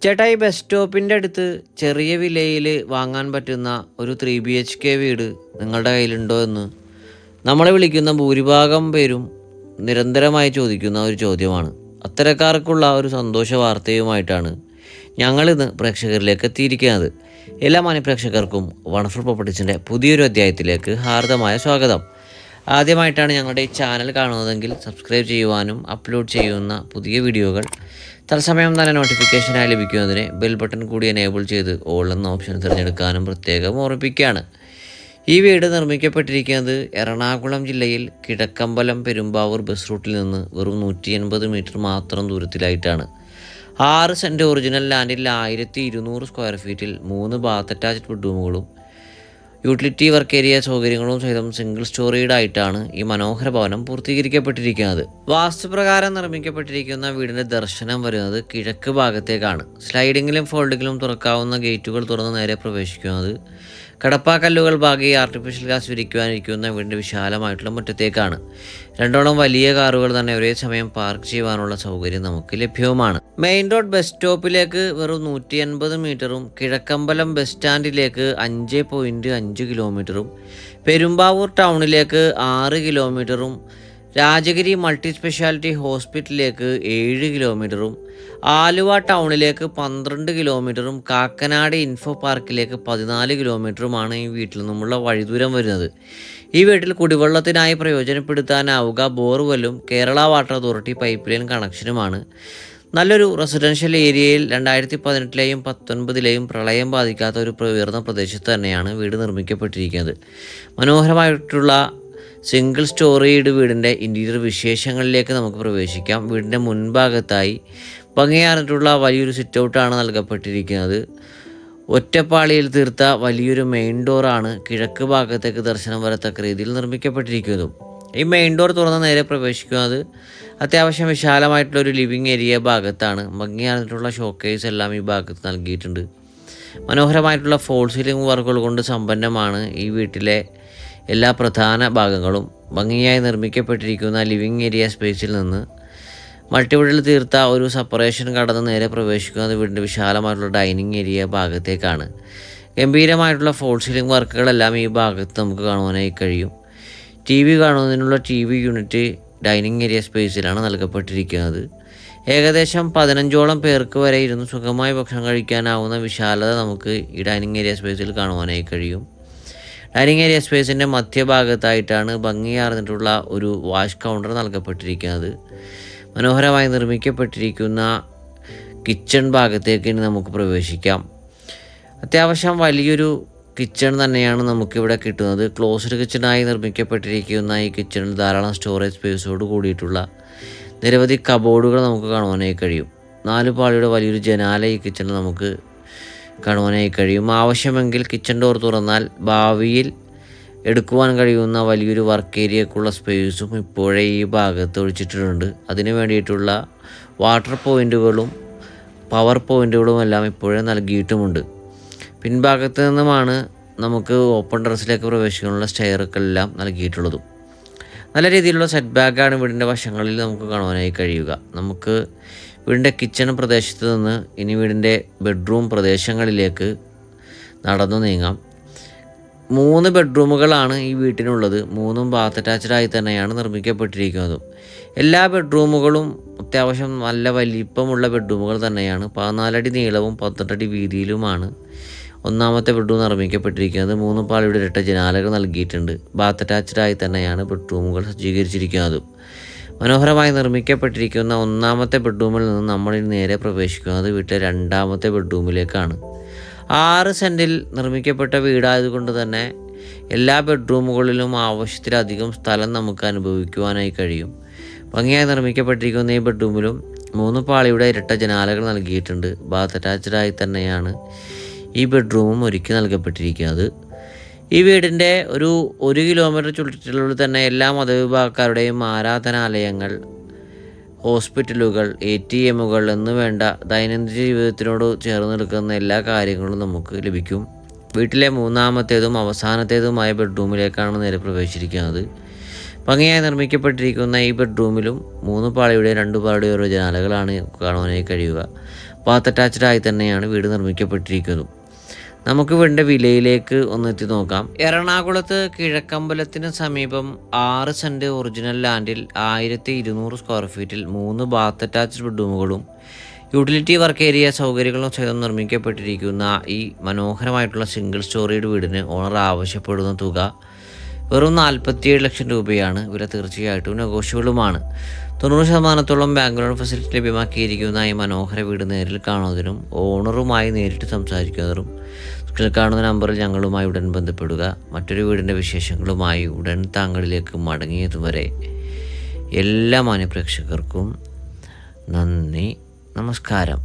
ചേട്ടാ, ഈ ബസ് സ്റ്റോപ്പിൻ്റെ അടുത്ത് ചെറിയ വിലയിൽ വാങ്ങാൻ പറ്റുന്ന ഒരു 3 BHK വീട് നിങ്ങളുടെ കയ്യിലുണ്ടോ എന്ന് നമ്മളെ വിളിക്കുന്ന ഭൂരിഭാഗം പേരും നിരന്തരമായി ചോദിക്കുന്ന ഒരു ചോദ്യമാണ്. അത്തരക്കാർക്കുള്ള ഒരു സന്തോഷ വാർത്തയുമായിട്ടാണ് ഞങ്ങളിന്ന് പ്രേക്ഷകരിലേക്ക് എത്തിയിരിക്കുന്നത്. എല്ലാ മാന്യപ്രേക്ഷകർക്കും വണ്ടർഫുൾ പ്രോപ്പർട്ടീസിൻ്റെ പുതിയൊരു അധ്യായത്തിലേക്ക് ഹാർദമായ സ്വാഗതം. ആദ്യമായിട്ടാണ് ഞങ്ങളുടെ ഈ ചാനൽ കാണുന്നതെങ്കിൽ സബ്സ്ക്രൈബ് ചെയ്യുവാനും അപ്ലോഡ് ചെയ്യുന്ന പുതിയ വീഡിയോകൾ തത്സമയം തന്നെ നോട്ടിഫിക്കേഷനായി ലഭിക്കുന്നതിന് ബെൽ ബട്ടൺ കൂടി എനേബിൾ ചെയ്ത് ഓൾ എന്ന ഓപ്ഷൻ തിരഞ്ഞെടുക്കാനും പ്രത്യേകം ഓർമ്മിപ്പിക്കുകയാണ്. ഈ വീട് നിർമ്മിക്കപ്പെട്ടിരിക്കുന്നത് എറണാകുളം ജില്ലയിൽ കിഴക്കമ്പലം പെരുമ്പാവൂർ ബസ് റൂട്ടിൽ നിന്ന് വെറും 180 മീറ്റർ മാത്രം ദൂരത്തിലായിട്ടാണ്. 6 സെൻറ്റ് ഒറിജിനൽ ലാൻഡിൽ 1200 സ്ക്വയർ ഫീറ്റിൽ 3 ബാത്ത് അറ്റാച്ച്ഡ് ബെഡ്റൂമുകളും യൂട്ടിലിറ്റി വർക്ക് ഏരിയ സൗകര്യങ്ങളും സഹിതം സിംഗിൾ സ്റ്റോറീഡ് ആയിട്ടാണ് ഈ മനോഹര ഭവനം പൂർത്തീകരിക്കപ്പെട്ടിരിക്കുന്നത്. വാസ്തുപ്രകാരം നിർമ്മിക്കപ്പെട്ടിരിക്കുന്ന വീടിൻ്റെ ദർശനം വരുന്നത് കിഴക്ക് ഭാഗത്തേക്കാണ്. സ്ലൈഡിങ്ങിലും ഫോൾഡിങ്ങിലും തുറക്കാവുന്ന ഗേറ്റുകൾ തുറന്ന് നേരെ പ്രവേശിക്കുന്നത് കടപ്പാക്കല്ലുകൾ ഭാഗി ആർട്ടിഫിഷ്യൽ ഗ്ലാസ് വിരിക്കുവാനിരിക്കുന്ന വീടിൻ്റെ വിശാലമായിട്ടുള്ള മുറ്റത്തേക്കാണ്. 2 വലിയ കാറുകൾ തന്നെ ഒരേ സമയം പാർക്ക് ചെയ്യുവാനുള്ള സൗകര്യം നമുക്ക് ലഭ്യവുമാണ്. മെയിൻ റോഡ് ബസ് സ്റ്റോപ്പിലേക്ക് വെറും 180 മീറ്ററും കിഴക്കമ്പലം ബസ് സ്റ്റാൻഡിലേക്ക് 5.5 കിലോമീറ്ററും പെരുമ്പാവൂർ ടൗണിലേക്ക് 6 കിലോമീറ്ററും രാജഗിരി മൾട്ടി സ്പെഷ്യാലിറ്റി ഹോസ്പിറ്റലിലേക്ക് 7 കിലോമീറ്ററും ആലുവ ടൗണിലേക്ക് 12 കിലോമീറ്ററും കാക്കനാട് ഇൻഫോ പാർക്കിലേക്ക് 14 കിലോമീറ്ററുമാണ് ഈ വീട്ടിൽ നിന്നുമുള്ള വഴിദൂരം വരുന്നത്. ഈ വീട്ടിൽ കുടിവെള്ളത്തിനായി പ്രയോജനപ്പെടുത്താനാവുക ബോർവെല്ലും Kerala water authority pipe line കണക്ഷനുമാണ്. നല്ലൊരു റെസിഡൻഷ്യൽ ഏരിയയിൽ 2018-ലെയും 2019-ലെയും പ്രളയം ബാധിക്കാത്ത ഒരു ഉയർന്ന പ്രദേശത്ത് തന്നെയാണ് വീട് നിർമ്മിക്കപ്പെട്ടിരിക്കുന്നത്. മനോഹരമായിട്ടുള്ള സിംഗിൾ സ്റ്റോറീഡ് വീടിൻ്റെ ഇൻറ്റീരിയർ വിശേഷങ്ങളിലേക്ക് നമുക്ക് പ്രവേശിക്കാം. വീടിൻ്റെ മുൻഭാഗത്തായി ഭംഗിയാർന്നിട്ടുള്ള വലിയൊരു സിറ്റ് ഔട്ടാണ് നൽകപ്പെട്ടിരിക്കുന്നത്. ഒറ്റപ്പാളിയിൽ തീർത്ത വലിയൊരു മെയിൻ ഡോറാണ് കിഴക്ക് ഭാഗത്തേക്ക് ദർശനം വരത്തക്ക രീതിയിൽ നിർമ്മിക്കപ്പെട്ടിരിക്കുന്നതും. ഈ മെയിൻ ഡോർ തുറന്ന് നേരെ പ്രവേശിക്കുന്നത് അത്യാവശ്യം വിശാലമായിട്ടുള്ളൊരു ലിവിങ് ഏരിയ ഭാഗത്താണ്. ഭംഗിയാർന്നിട്ടുള്ള ഷോക്കേസ് എല്ലാം ഈ ഭാഗത്ത് നൽകിയിട്ടുണ്ട്. മനോഹരമായിട്ടുള്ള ഫോൾ സീലിംഗ് വർക്കുകൾ കൊണ്ട് സമ്പന്നമാണ് ഈ വീട്ടിലെ എല്ലാ പ്രധാന ഭാഗങ്ങളും. ഭംഗിയായി നിർമ്മിക്കപ്പെട്ടിരിക്കുന്ന ലിവിങ് ഏരിയ സ്പേസിൽ നിന്ന് മൾട്ടിവുഡിൽ തീർത്ത ഒരു സെപ്പറേഷൻ കടന്ന് നേരെ പ്രവേശിക്കുന്നത് വീടിൻ്റെ വിശാലമായിട്ടുള്ള ഡൈനിങ് ഏരിയ ഭാഗത്തേക്കാണ്. ഗംഭീരമായിട്ടുള്ള ഫോൾ സീലിംഗ് വർക്കുകളെല്ലാം ഈ ഭാഗത്ത് നമുക്ക് കാണുവാനായി കഴിയും. TV കാണുന്നതിനുള്ള TV യൂണിറ്റ് ഡൈനിങ് ഏരിയ സ്പേസിലാണ് നൽകപ്പെട്ടിരിക്കുന്നത്. ഏകദേശം 15ഓളം പേർക്ക് വരെ ഇരുന്ന് സുഖമായി ഭക്ഷണം കഴിക്കാനാവുന്ന വിശാലത നമുക്ക് ഈ ഡൈനിങ് ഏരിയ സ്പേസിൽ കാണുവാനായി കഴിയും. ഡൈനിങ് ഏരിയ സ്പേസിൻ്റെ മധ്യഭാഗത്തായിട്ടാണ് ഭംഗിയാർന്നിട്ടുള്ള ഒരു വാഷ് കൗണ്ടർ നൽകപ്പെട്ടിരിക്കുന്നത്. മനോഹരമായി നിർമ്മിക്കപ്പെട്ടിരിക്കുന്ന കിച്ചൺ ഭാഗത്തേക്ക് ഇനി നമുക്ക് പ്രവേശിക്കാം. അത്യാവശ്യം വലിയൊരു കിച്ചൺ തന്നെയാണ് നമുക്കിവിടെ കിട്ടുന്നത്. ക്ലോസ്ഡ് കിച്ചണായി നിർമ്മിക്കപ്പെട്ടിരിക്കുന്ന ഈ കിച്ചണിൽ ധാരാളം സ്റ്റോറേജ് സ്പേസോട് കൂടിയിട്ടുള്ള നിരവധി കബോർഡുകൾ നമുക്ക് കാണുവാനായി കഴിയും. 4 പാളിയുടെ വലിയൊരു ജനാല ഈ കിച്ചണിൽ നമുക്ക് കാണുവാനായി കഴിയും. ആവശ്യമെങ്കിൽ കിച്ചൺ ഡോർ തുറന്നാൽ ഭാവിയിൽ എടുക്കുവാൻ കഴിയുന്ന വലിയൊരു വർക്ക് ഏരിയക്കുള്ള സ്പേസും ഇപ്പോഴേ ഈ ഭാഗത്ത് ഒഴിച്ചിട്ടുണ്ട്. അതിന് വേണ്ടിയിട്ടുള്ള വാട്ടർ പോയിൻറ്റുകളും പവർ പോയിൻറ്റുകളും എല്ലാം ഇപ്പോഴേ നൽകിയിട്ടുമുണ്ട്. പിൻഭാഗത്ത് നിന്നുമാണ് നമുക്ക് ഓപ്പൺ ടെറസിലേക്ക് പ്രവേശിക്കാനുള്ള സ്റ്റെയറുകളെല്ലാം നൽകിയിട്ടുള്ളതും. നല്ല രീതിയിലുള്ള സെറ്റ് ബാക്കാണ് വീടിൻ്റെ വശങ്ങളിൽ നമുക്ക് കാണുവാനായി കഴിയുക. നമുക്ക് വീടിൻ്റെ കിച്ചൺ പ്രദേശത്ത് നിന്ന് ഇനി വീടിൻ്റെ ബെഡ്റൂം പ്രദേശങ്ങളിലേക്ക് നടന്നു നീങ്ങാം. 3 ബെഡ്റൂമുകളാണ് ഈ വീട്ടിനുള്ളത്. 3ഉം ബാത്ത് അറ്റാച്ച്ഡായി തന്നെയാണ് നിർമ്മിക്കപ്പെട്ടിരിക്കുന്നതും. എല്ലാ ബെഡ്റൂമുകളും അത്യാവശ്യം നല്ല വലിപ്പമുള്ള ബെഡ്റൂമുകൾ തന്നെയാണ്. 14 അടി നീളവും 12 അടി വീതിയിലുമാണ് ഒന്നാമത്തെ ബെഡ്റൂം നിർമ്മിക്കപ്പെട്ടിരിക്കുന്നത്. 3 പാളിയുടെ ഇരട്ട ജനാലകൾ നൽകിയിട്ടുണ്ട്. ബാത്ത് അറ്റാച്ച്ഡായി തന്നെയാണ് ബെഡ്റൂമുകൾ സജ്ജീകരിച്ചിരിക്കുന്നതും. മനോഹരമായി നിർമ്മിക്കപ്പെട്ടിരിക്കുന്ന ഒന്നാമത്തെ ബെഡ്റൂമിൽ നിന്ന് നമ്മൾ നേരെ പ്രവേശിക്കുന്നത് വീട്ടിലെ 2ാമത്തെ ബെഡ്റൂമിലേക്കാണ്. 6 സെൻറ്റിൽ നിർമ്മിക്കപ്പെട്ട വീടായതുകൊണ്ട് തന്നെ എല്ലാ ബെഡ്റൂമുകളിലും ആവശ്യത്തിലധികം സ്ഥലം നമുക്ക് അനുഭവിക്കുവാനായി കഴിയും. ഭംഗിയായി നിർമ്മിക്കപ്പെട്ടിരിക്കുന്ന ഈ ബെഡ്റൂമിലും 3 പാളിയുടെ ഇരട്ട ജനാലകൾ നൽകിയിട്ടുണ്ട്. ബാത്ത് അറ്റാച്ച്ഡായി തന്നെയാണ് ഈ ബെഡ്റൂമും ഒരുക്കി നൽകപ്പെട്ടിരിക്കുന്നത്. ഈ വീടിൻ്റെ ഒരു 1 കിലോമീറ്റർ ചുറ്റളവിൽ തന്നെ എല്ലാ മതവിഭാഗക്കാരുടെയും ആരാധനാലയങ്ങൾ, ഹോസ്പിറ്റലുകൾ, ATMകൾ എന്ന് വേണ്ട ദൈനംദിന ജീവിതത്തിനോട് ചേർന്ന് നിൽക്കുന്ന എല്ലാ കാര്യങ്ങളും നമുക്ക് ലഭിക്കും. വീട്ടിലെ 3ാമത്തേതും അവസാനത്തേതുമായ ബെഡ്റൂമിലേക്കാണ് നേരെ പ്രവേശിച്ചിരിക്കുന്നത്. ഭംഗിയായി നിർമ്മിക്കപ്പെട്ടിരിക്കുന്ന ഈ ബെഡ്റൂമിലും 3 പാളിയുടെ 2 പാളിയുടെ ഓരോ ജനാലകളാണ് കാണുവാനായി കഴിയുക. ബാത്ത് അറ്റാച്ച്ഡ് ആയി തന്നെയാണ് വീട് നിർമ്മിക്കപ്പെട്ടിരിക്കുന്നത്. നമുക്ക് വീടിൻ്റെ വിലയിലേക്ക് ഒന്നെത്തി നോക്കാം. എറണാകുളത്ത് കിഴക്കമ്പലത്തിന് സമീപം 6 സെൻറ്റ് ഒറിജിനൽ ലാൻഡിൽ 1200 സ്ക്വയർ ഫീറ്റിൽ 3 ബാത്ത് അറ്റാച്ച്ഡ് ബെഡ്റൂമുകളും യൂട്ടിലിറ്റി വർക്ക് ഏരിയ സൗകര്യങ്ങളും സഹിതം നിർമ്മിക്കപ്പെട്ടിരിക്കുന്ന ഈ മനോഹരമായിട്ടുള്ള സിംഗിൾ സ്റ്റോറീഡ് വീടിന് ഓണർ ആവശ്യപ്പെടുന്ന തുക വെറും 47 ലക്ഷം രൂപയാണ്. വില തീർച്ചയായിട്ടും നെഗോഷ്യബിളുമാണ്. 90% ബാങ്ക് ലോൺ ഫെസിലിറ്റി ലഭ്യമാക്കിയിരിക്കുന്ന ഈ മനോഹര വീട് നേരിൽ കാണുന്നതിനും ഓണറുമായി നേരിട്ട് സംസാരിക്കുന്നതിനും സ്ക്രീനിൽ കാണുന്ന നമ്പറിൽ ഞങ്ങളുമായി ഉടൻ ബന്ധപ്പെടുക. മറ്റൊരു വീടിൻ്റെ വിശേഷങ്ങളുമായി ഉടൻ താങ്കളിലേക്ക് മടങ്ങിയതുവരെ എല്ലാ മാന്യപ്രേക്ഷകർക്കും നന്ദി, നമസ്കാരം.